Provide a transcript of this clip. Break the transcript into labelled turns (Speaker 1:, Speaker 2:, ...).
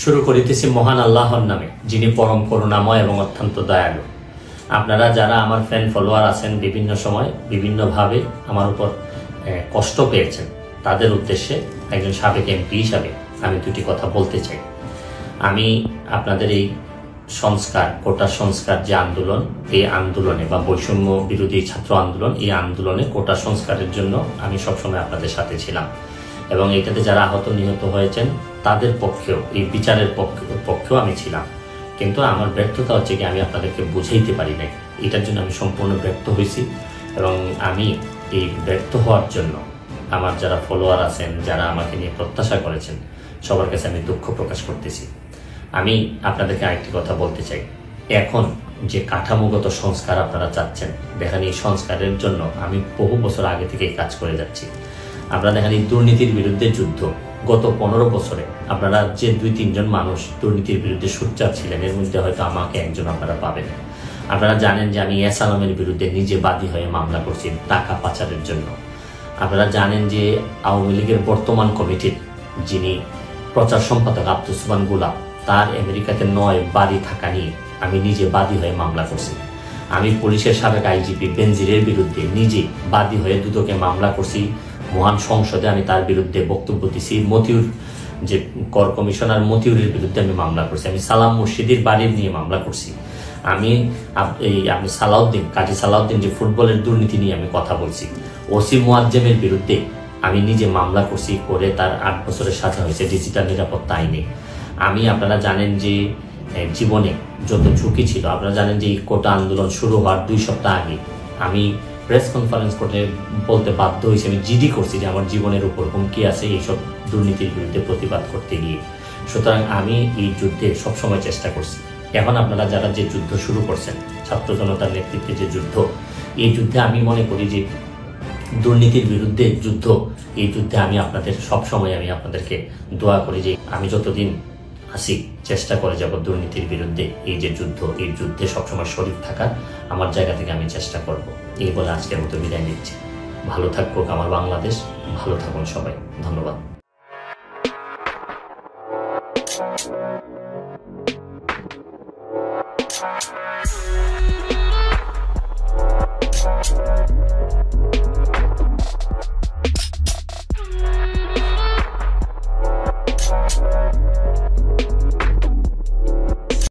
Speaker 1: শুরু করিতেছি মহান আল্লাহর নামে, যিনি পরম করুণাময় এবং অত্যন্ত দয়ালু। আপনারা যারা আমার ফ্যান ফলোয়ার আছেন, বিভিন্ন সময় বিভিন্নভাবে আমার উপর কষ্ট পেয়েছেন, তাদের উদ্দেশ্যে একজন সাবেক এমপি হিসাবে আমি দুটি কথা বলতে চাই। আমি আপনাদের এই সংস্কার, কোটা সংস্কার যে আন্দোলন, এই আন্দোলনে বা বৈষম্য বিরোধী ছাত্র আন্দোলন, এই আন্দোলনে কোটা সংস্কারের জন্য আমি সবসময় আপনাদের সাথে ছিলাম এবং এটাতে যারা আহত নিহত হয়েছেন তাদের পক্ষেও, এই বিচারের পক্ষেও আমি ছিলাম। কিন্তু আমার ব্যর্থতা হচ্ছে কি, আমি আপনাদেরকে বুঝাইতে পারি নাই। এটার জন্য আমি সম্পূর্ণ ব্যর্থ হয়েছি এবং আমি এই ব্যর্থ হওয়ার জন্য আমার যারা ফলোয়ার আছেন, যারা আমাকে নিয়ে প্রত্যাশা করেছেন, সবার কাছে আমি দুঃখ প্রকাশ করতেছি। আমি আপনাদেরকে আরেকটি কথা বলতে চাই। এখন যে কাঠামোগত সংস্কার আপনারা চাচ্ছেন, দেখেন এই সংস্কারের জন্য আমি বহু বছর আগে থেকে কাজ করে যাচ্ছি। আপনারা দেখেন এই দুর্নীতির বিরুদ্ধে যুদ্ধ গত 15 বছরে আপনারা যে 2-3 জন মানুষ দুর্নীতির বিরুদ্ধে সোচ্চার ছিলেন, এর মধ্যে হয়তো আমাকে একজন আপনারা পাবেন। আপনারা জানেন যে আমি এস আলমের বিরুদ্ধে নিজে বাদী হয়ে মামলা করছি টাকা পাচারের জন্য। আপনারা জানেন যে আওয়ামী লীগের বর্তমান কমিটির যিনি প্রচার সম্পাদক আব্দুসমান গোলাপ, তার আমেরিকাতে 9 বাড়ি থাকা নিয়ে আমি নিজে বাদী হয়ে মামলা করছি। আমি পুলিশের সাবেক আইজিপি বেনজিরের বিরুদ্ধে নিজে বাদী হয়ে দুদকে মামলা করছি। মহান সংসদে আমি তার বিরুদ্ধে বক্তব্য দিছি। মতিউর যে কর কমিশনার মতিউরের বিরুদ্ধে আমি মামলা করছি। আমি সালাম মুর্শিদির বাড়ির নিয়ে মামলা করছি। আমি সালাউদ্দিন, কাজী সালাউদ্দিন যে ফুটবলের দুর্নীতি নিয়ে আমি কথা বলছি। ওসি মুয়াজ্জেমের বিরুদ্ধে আমি নিজে মামলা করছি, করে তার 8 বছরের সাজা হয়েছে ডিজিটাল নিরাপত্তা আইনে। আপনারা জানেন যে জীবনে যত ঝুঁকি ছিল, আপনারা জানেন যে এই কোটা আন্দোলন শুরু হওয়ার 2 সপ্তাহ আগে আমি প্রেস কনফারেন্স করে বলতে বাধ্য হয়েছি, আমি জিডি করছি যে আমার জীবনের উপর হুমকি আছে এইসব দুর্নীতির বিরুদ্ধে প্রতিবাদ করতে গিয়ে। সুতরাং আমি এই যুদ্ধে সবসময় চেষ্টা করছি। এখন আপনারা যারা যে যুদ্ধ শুরু করছেন, ছাত্র জনতার নেতৃত্বে যে যুদ্ধ, এই যুদ্ধে আমি মনে করি যে দুর্নীতির বিরুদ্ধে যুদ্ধ, এই যুদ্ধে আমি আপনাদের সবসময় আমি আপনাদেরকে দোয়া করি যে আমি যতদিন আসি চেষ্টা করে যাব দুর্নীতির বিরুদ্ধে এই যে যুদ্ধ, এই যুদ্ধে সবসময় শরীর থাকার আমার জায়গা থেকে আমি চেষ্টা করব। এই বলে আজকের মতো বিদায় নিচ্ছি। ভালো থাকুক আমার বাংলাদেশ, ভালো থাকুন সবাই। ধন্যবাদ।